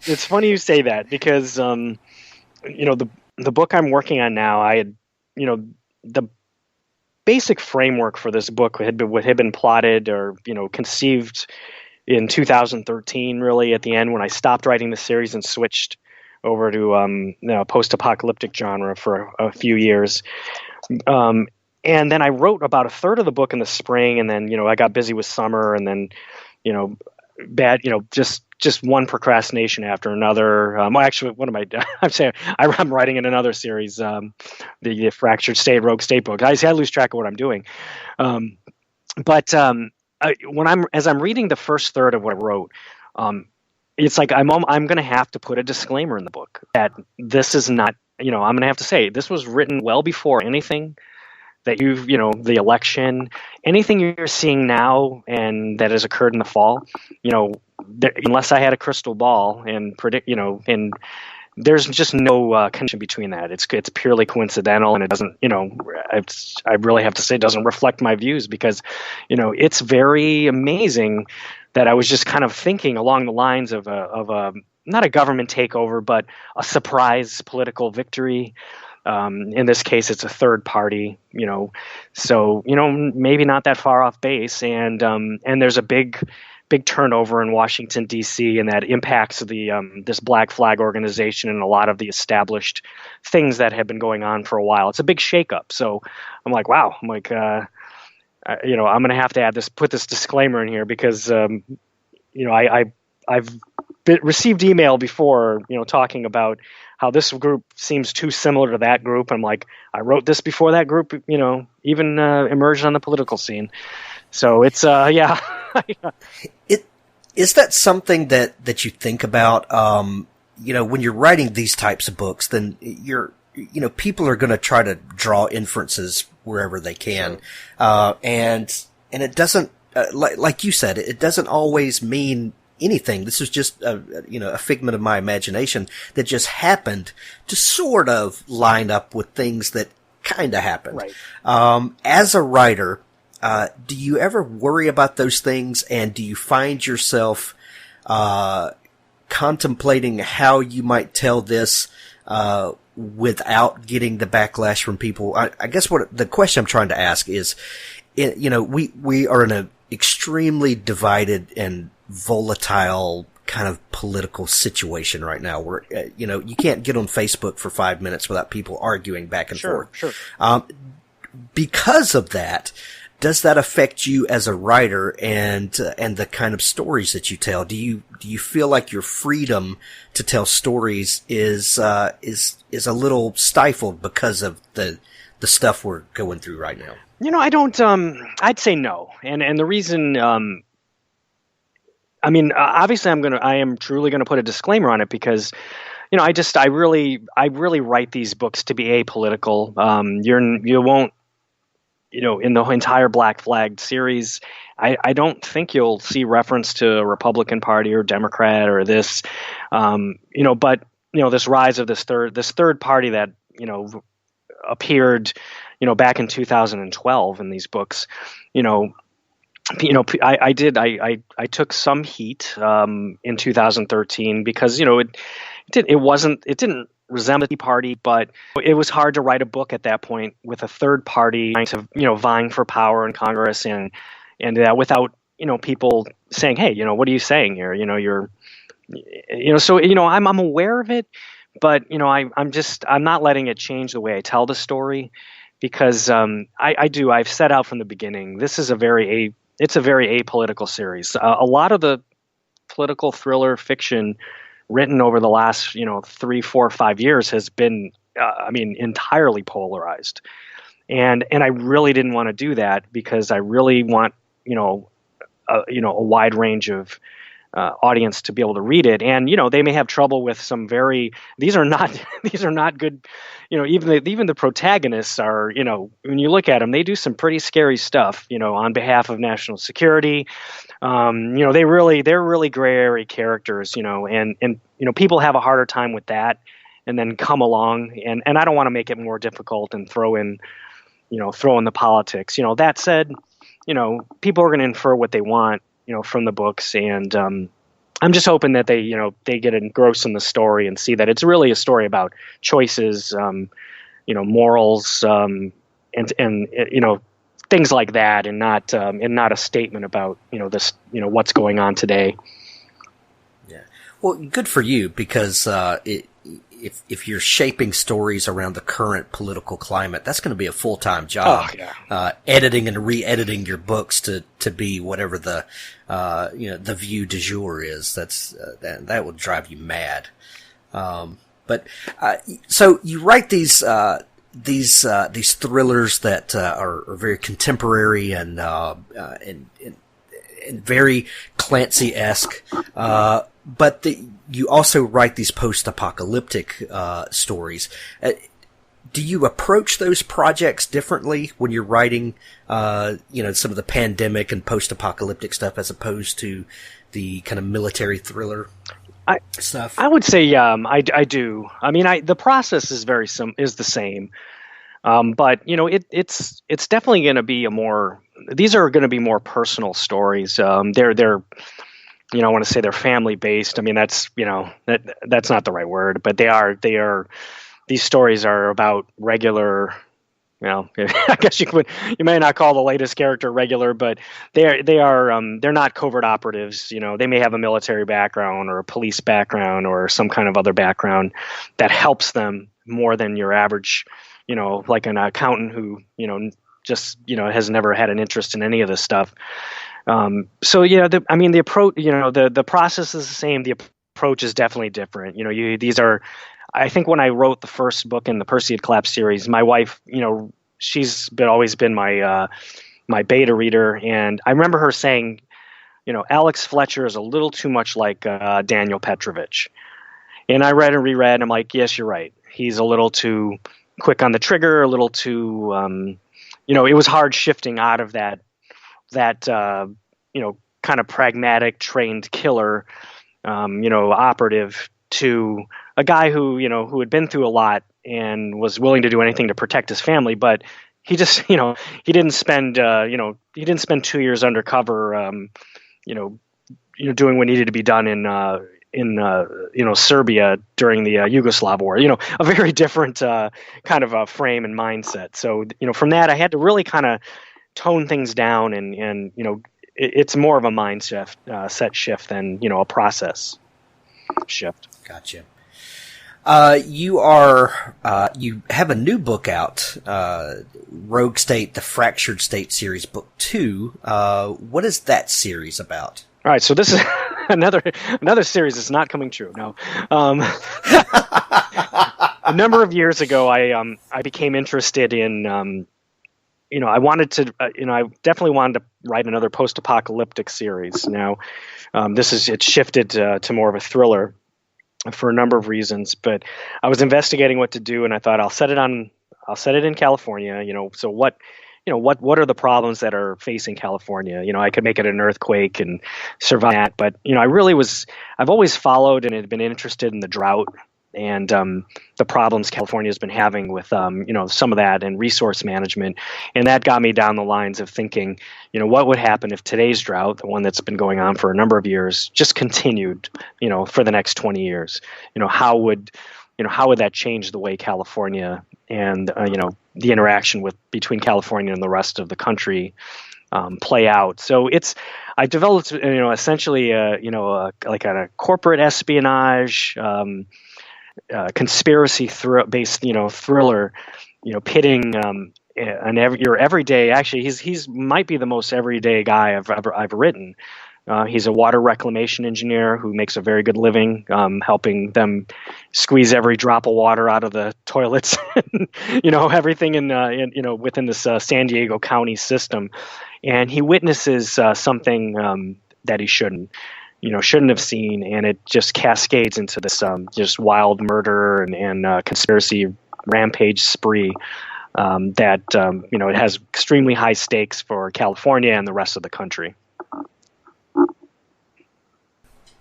It's funny you say that, because the book I'm working on now, I had, the basic framework for this book had been plotted or conceived in 2013, really at the end, when I stopped writing the series and switched over to post-apocalyptic genre for a few years. And then I wrote about a third of the book in the spring, and then I got busy with summer, and then just one procrastination after another. Actually, what am I? I'm saying I'm writing in another series, the Fractured State, Rogue State book. I lose track of what I'm doing. But as I'm reading the first third of what I wrote, it's like I'm going to have to put a disclaimer in the book that this is not. I'm going to have to say this was written well before anything that the election, anything you're seeing now and that has occurred in the fall, unless I had a crystal ball and predict, and there's just no connection between that. It's purely coincidental, and it doesn't, I really have to say it doesn't reflect my views, because, it's very amazing that I was just kind of thinking along the lines of a not a government takeover, but a surprise political victory. In this case, it's a third party, so maybe not that far off base, and there's a big turnover in Washington D.C., and that impacts this Black Flag organization and a lot of the established things that have been going on for a while. It's a big shakeup. So I'm like, wow, I'm going to have to put this disclaimer in here, because I've received email before, talking about how this group seems too similar to that group. I'm like, I wrote this before that group, even emerged on the political scene. So it's, yeah. Is that something that you think about, when you're writing these types of books, then people are going to try to draw inferences wherever they can. Sure. And it doesn't, like you said, it doesn't always mean anything. This is just a figment of my imagination that just happened to sort of line up with things that kind of happened. Right. As a writer, do you ever worry about those things, and do you find yourself contemplating how you might tell this without getting the backlash from people? I guess the question I'm trying to ask is, we are in an extremely divided and volatile kind of political situation right now, where you can't get on Facebook for 5 minutes without people arguing back and forth. Sure. Because of that, does that affect you as a writer and the kind of stories that you tell? Do you feel like your freedom to tell stories is a little stifled because of the stuff we're going through right now? I don't. I'd say no, and the reason. Obviously, I am truly gonna put a disclaimer on it, because, I really write these books to be apolitical. You won't. In the entire Black Flag series, I don't think you'll see reference to a Republican Party or Democrat or this, but this rise of this third party that appeared, back in 2012 in these books, I took some heat in 2013, because it didn't resemble the Tea Party, but it was hard to write a book at that point with a third party vying for power in Congress, and without people saying, hey, what are you saying here? So I'm aware of it, but I'm not letting it change the way I tell the story, because I've set out from the beginning, this is it's a very apolitical series. A lot of the political thriller fiction written over the last 3, 4, 5 years has been entirely polarized, and I really didn't want to do that, because I really want a wide range of audience to be able to read it. And they may have trouble with some these are not these are not good. Even the protagonists are, when you look at them, they do some pretty scary stuff, on behalf of national security. They're really gray area characters, and people have a harder time with that, and then come along, and I don't want to make it more difficult and throw in the politics. That said, people are going to infer what they want, from the books, and I'm just hoping that they get engrossed in the story and see that it's really a story about choices, morals, and things like that, and not a statement about this what's going on today. Yeah, well, good for you, because if you're shaping stories around the current political climate, that's going to be a full-time job. Oh, yeah. Editing and re-editing your books to be whatever the the view du jour is. That would drive you mad. But so you write these thrillers that are very contemporary and very Clancy-esque, but you also write these post-apocalyptic stories. Do you approach those projects differently when you're writing, some of the pandemic and post-apocalyptic stuff as opposed to the kind of military thriller stuff? I would say, I do. I mean, the process is is the same, but it's definitely going to be these are going to be more personal stories. They're I want to say they're family based. I mean, that's that's not the right word, but they are. These stories are about regular. I guess you may not call the latest character regular, but they're not covert operatives. They may have a military background or a police background or some kind of other background that helps them more than your average, like an accountant who just has never had an interest in any of this stuff. The approach, the process is the same. The approach is definitely different. These are, I think when I wrote the first book in the Perseid Collapse series, my wife, she's always been my beta reader. And I remember her saying, Alex Fletcher is a little too much like Daniel Petrovich. And I read and reread, and I'm like, yes, you're right. He's a little too quick on the trigger, a little too, it was hard shifting out of that kind of pragmatic trained killer, operative to a guy who had been through a lot and was willing to do anything to protect his family. But he just, he didn't spend 2 years undercover, doing what needed to be done in Serbia during the Yugoslav war, a very different kind of a frame and mindset. So, from that, I had to really kind of tone things down and it's more of a mindset set shift than a process shift. Gotcha. You have a new book out, Rogue State: The Fractured State Series, Book 2. What is that series about? All right, so this is another series that's not coming true. No, a number of years ago, I became interested in. I wanted to, I definitely wanted to write another post-apocalyptic series. Now, it's shifted to more of a thriller for a number of reasons, but I was investigating what to do, and I thought I'll set it in California. So what are the problems that are facing California? I could make it an earthquake and survive that, but I've always followed and had been interested in the drought and the problems California has been having with some of that and resource management, and that got me down the lines of thinking, what would happen if today's drought, the one that's been going on for a number of years, just continued, for the next 20 years? How would that change the way California and the interaction between California and the rest of the country play out? So I developed essentially like a corporate espionage. Conspiracy based thriller, pitting your everyday. Actually, he's might be the most everyday guy I've written. He's a water reclamation engineer who makes a very good living helping them squeeze every drop of water out of the toilets, everything within this San Diego County system. And he witnesses something that he shouldn't. shouldn't have seen, and it just cascades into this just wild murder and conspiracy rampage spree that it has extremely high stakes for California and the rest of the country.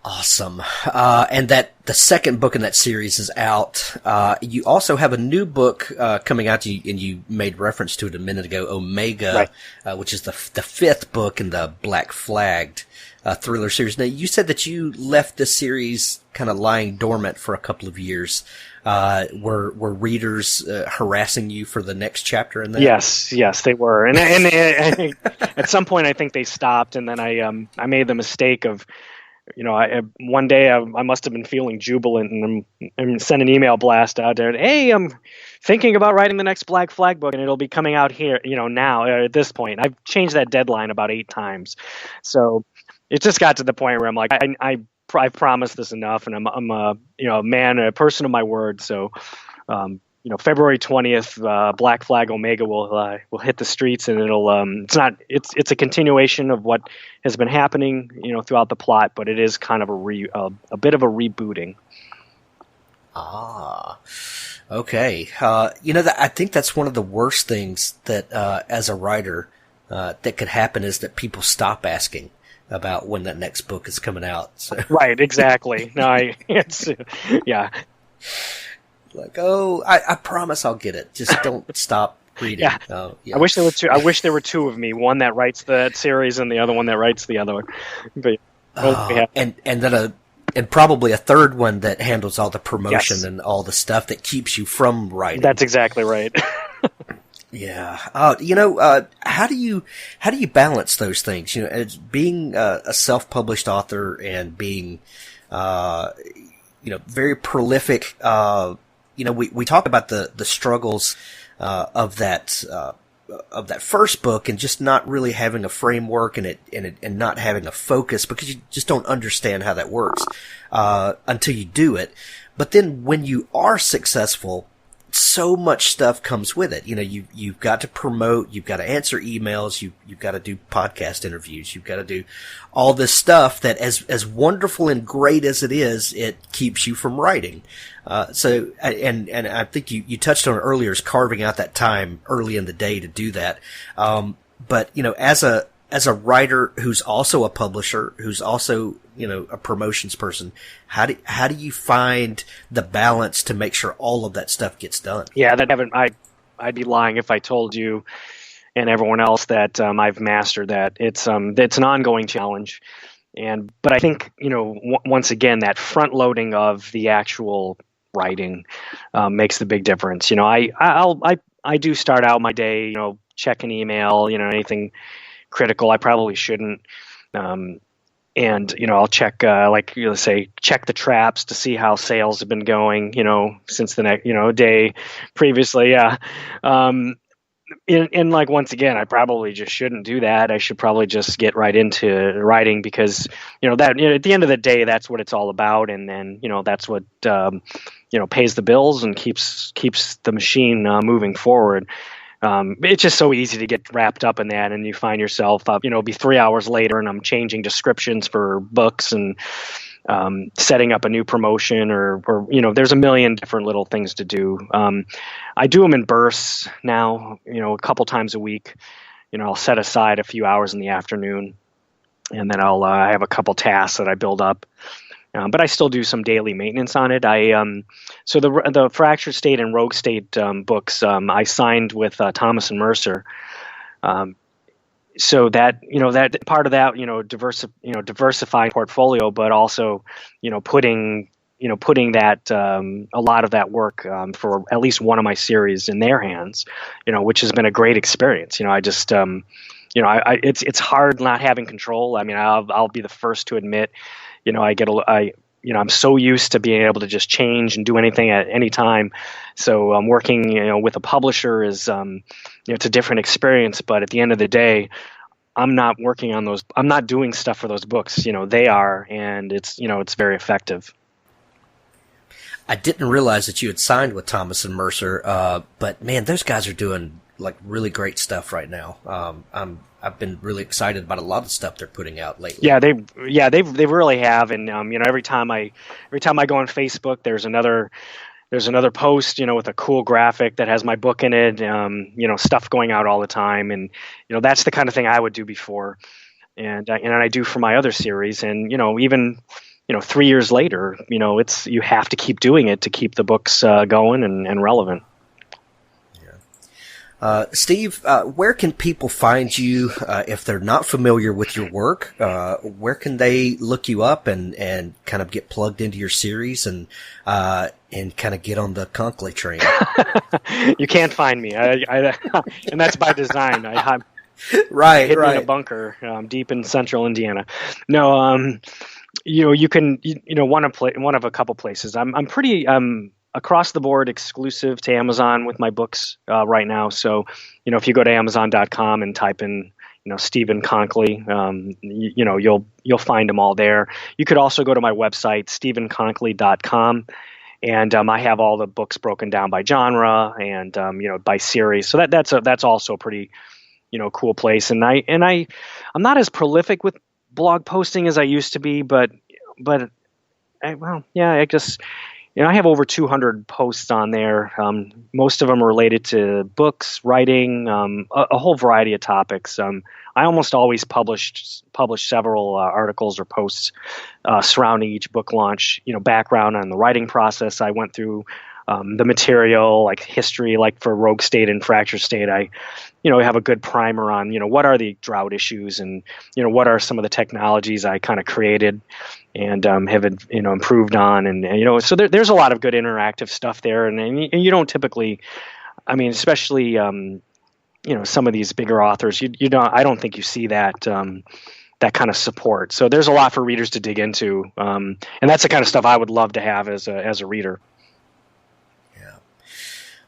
Awesome. And that the second book in that series is out. You also have a new book coming out, and you made reference to it a minute ago, Omega, right. Which is the fifth book in the Black Flagged thriller series. Now, you said that you left this series kind of lying dormant for a couple of years. Were readers harassing you for the next chapter in that? Yes, they were. And at some point, I think they stopped, and then I made the mistake of, one day I must have been feeling jubilant and sent an email blast out there. Hey, I'm thinking about writing the next Black Flag book, and it'll be coming out here, now at this point. I've changed that deadline about 8 times. So it just got to the point where I'm like, I've promised this enough, and I'm a man, a person of my word. So, February 20th, Black Flag Omega will hit the streets, and it's a continuation of what has been happening, throughout the plot, but it is kind of a bit of a rebooting. Ah, okay. I think that's one of the worst things that, as a writer, that could happen is that people stop asking about when that next book is coming out. So. Right, exactly. No, yeah. Like, I promise I'll get it. Just don't stop reading. Yeah. I wish there were two. I wish there were two of me. One that writes that series, and the other one that writes the other one. But and then and probably a third one that handles all the promotion yes. and all the stuff that keeps you from writing. That's exactly right. Yeah. How do you balance those things? As being a self-published author and being, very prolific. We talk about the struggles of that first book, and just not really having a framework and not having a focus, because you just don't understand how that works until you do it. But then when you are successful, so much stuff comes with it. You've got to promote, you've got to answer emails, you've got to do podcast interviews, you've got to do all this stuff that, as wonderful and great as it is, it keeps you from writing. So I think you touched on it earlier, is carving out that time early in the day to do that. But as a writer who's also a publisher, who's also, a promotions person, how do you find the balance to make sure all of that stuff gets done? Yeah, I'd be lying if I told you and everyone else that I've mastered that. It's an ongoing challenge. But I think, once again, that front loading of the actual writing makes the big difference. I do start out my day, check an email, anything critical. I probably shouldn't. And I'll check, check the traps to see how sales have been going, since the next, day previously. Yeah. And once again, I probably just shouldn't do that. I should probably just get right into writing, because, that, at the end of the day, that's what it's all about. And then, that's what, pays the bills and keeps the machine moving forward. It's just so easy to get wrapped up in that, and you find yourself, be 3 hours later, and I'm changing descriptions for books and setting up a new promotion, or there's a million different little things to do. I do them in bursts now, a couple times a week. I'll set aside a few hours in the afternoon, and then I'll have a couple tasks that I build up. But I still do some daily maintenance on it. So the Fractured State and Rogue State books, I signed with Thomas and Mercer. So that that part of that diversifying portfolio, but also putting that a lot of that work for at least one of my series in their hands, which has been a great experience. I just it's hard not having control. I mean, I'll be the first to admit. I'm so used to being able to just change and do anything at any time. So working, with a publisher is, it's a different experience. But at the end of the day, I'm not working on those. I'm not doing stuff for those books. They are, and it's very effective. I didn't realize that you had signed with Thomas and Mercer, but man, those guys are doing like really great stuff right now. I've been really excited about a lot of stuff they're putting out lately. Yeah, they really have, and every time I go on Facebook, there's another post, with a cool graphic that has my book in it, stuff going out all the time, and that's the kind of thing I would do before, and I do for my other series, and even 3 years later, you have to keep doing it to keep the books going and relevant. Steve, where can people find you if they're not familiar with your work? Where can they look you up and kind of get plugged into your series and kind of get on the Konkoly train? You can't find me, and that's by design. I'm hidden in a bunker deep in central Indiana. No, you can one of a couple places. I'm pretty across the board exclusive to Amazon with my books right now. So, if you go to Amazon.com and type in, Steven Konkoly, you'll find them all there. You could also go to my website, stevenkonkoly.com, and I have all the books broken down by genre and by series. So that's also a pretty cool place. And I'm not as prolific with blog posting as I used to be, but I guess. I have over 200 posts on there. Most of them are related to books, writing, a whole variety of topics. I almost always publish several articles or posts surrounding each book launch. Background on the writing process I went through, the material, like history, like for Rogue State and Fractured State. I have a good primer on what are the drought issues and what are some of the technologies I kind of created and have improved on, and so there's a lot of good interactive stuff there, and you don't typically, especially some of these bigger authors, I don't think you see that that kind of support. So there's a lot for readers to dig into, and that's the kind of stuff I would love to have as a reader.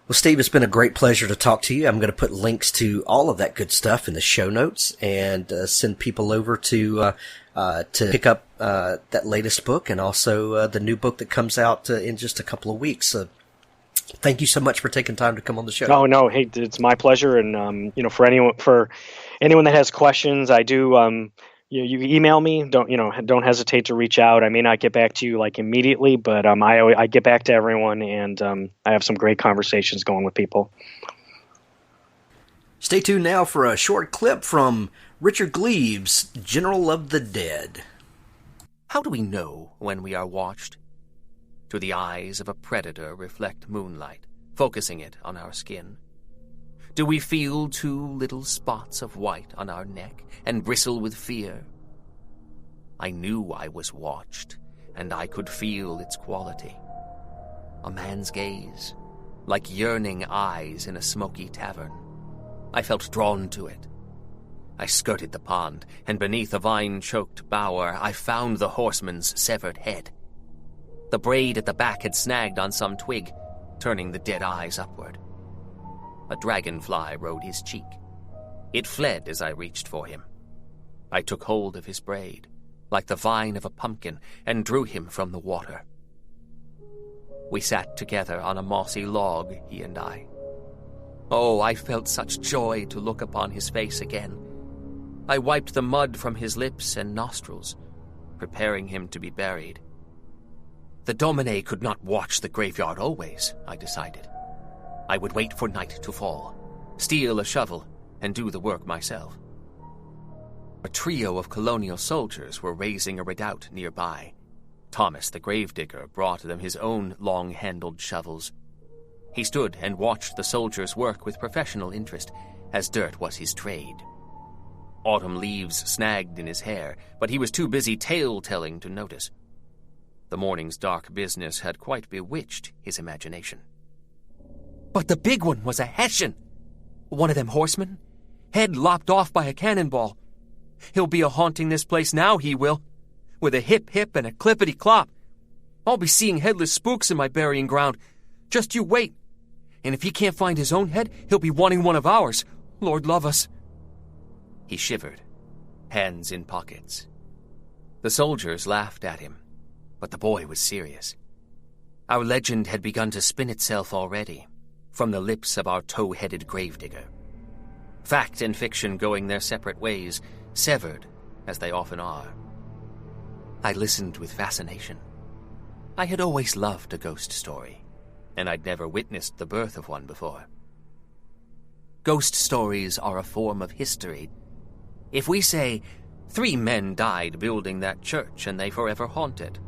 Well, Steve, it's been a great pleasure to talk to you. I'm going to put links to all of that good stuff in the show notes and send people over to pick up that latest book and also the new book that comes out in just a couple of weeks. Thank you so much for taking time to come on the show. Oh, no. Hey, it's my pleasure. And, for anyone that has questions, I do, you email me. Don't hesitate to reach out. I may not get back to you like immediately, but I get back to everyone, and I have some great conversations going with people. Stay tuned now for a short clip from Richard Gleaves' General of the Dead. How do we know when we are watched? Do the eyes of a predator reflect moonlight, focusing it on our skin? Do we feel 2 little spots of white on our neck and bristle with fear? I knew I was watched, and I could feel its quality. A man's gaze, like yearning eyes in a smoky tavern. I felt drawn to it. I skirted the pond, and beneath a vine-choked bower, I found the horseman's severed head. The braid at the back had snagged on some twig, turning the dead eyes upward. A dragonfly rode his cheek. It fled as I reached for him. I took hold of his braid, like the vine of a pumpkin, and drew him from the water. We sat together on a mossy log, he and I. Oh, I felt such joy to look upon his face again. I wiped the mud from his lips and nostrils, preparing him to be buried. The Domine could not watch the graveyard always, I decided. I would wait for night to fall, steal a shovel, and do the work myself. A trio of colonial soldiers were raising a redoubt nearby. Thomas the gravedigger brought them his own long-handled shovels. He stood and watched the soldiers work with professional interest, as dirt was his trade. Autumn leaves snagged in his hair, but he was too busy tale-telling to notice. The morning's dark business had quite bewitched his imagination. But the big one was a Hessian. One of them horsemen. Head lopped off by a cannonball. He'll be a-haunting this place now, he will. With a hip-hip and a clippity-clop. I'll be seeing headless spooks in my burying ground. Just you wait. And if he can't find his own head, he'll be wanting one of ours. Lord love us. He shivered, hands in pockets. The soldiers laughed at him, but the boy was serious. Our legend had begun to spin itself already, from the lips of our tow-headed gravedigger. fact and fiction going their separate ways, severed as they often are. I listened with fascination. I had always loved a ghost story, and I'd never witnessed the birth of one before. Ghost stories are a form of history. If we say, 3 men died building that church and they forever haunt it,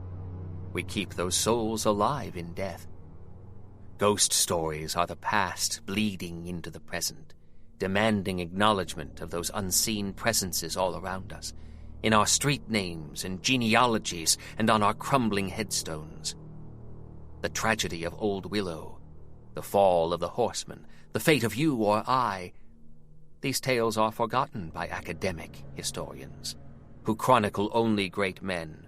we keep those souls alive in death. Ghost stories are the past bleeding into the present, demanding acknowledgement of those unseen presences all around us, in our street names and genealogies and on our crumbling headstones. The tragedy of Old Willow, the fall of the horseman, the fate of you or I. These tales are forgotten by academic historians, who chronicle only great men.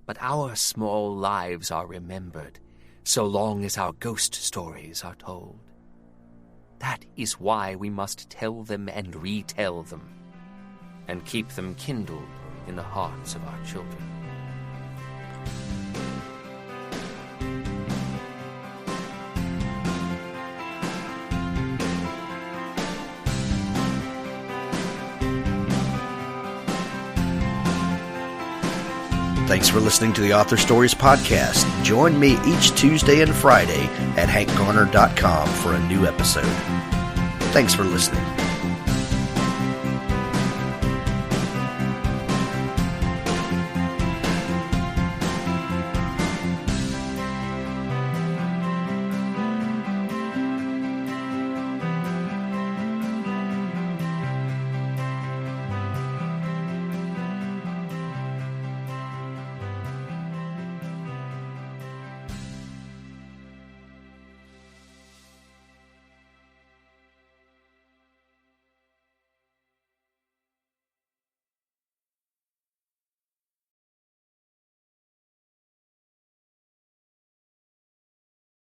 But our small lives are remembered, so long as our ghost stories are told. That is why we must tell them and retell them, and keep them kindled in the hearts of our children. Thanks for listening to the Author Stories podcast. Join me each Tuesday and Friday at hankgarner.com for a new episode. Thanks for listening.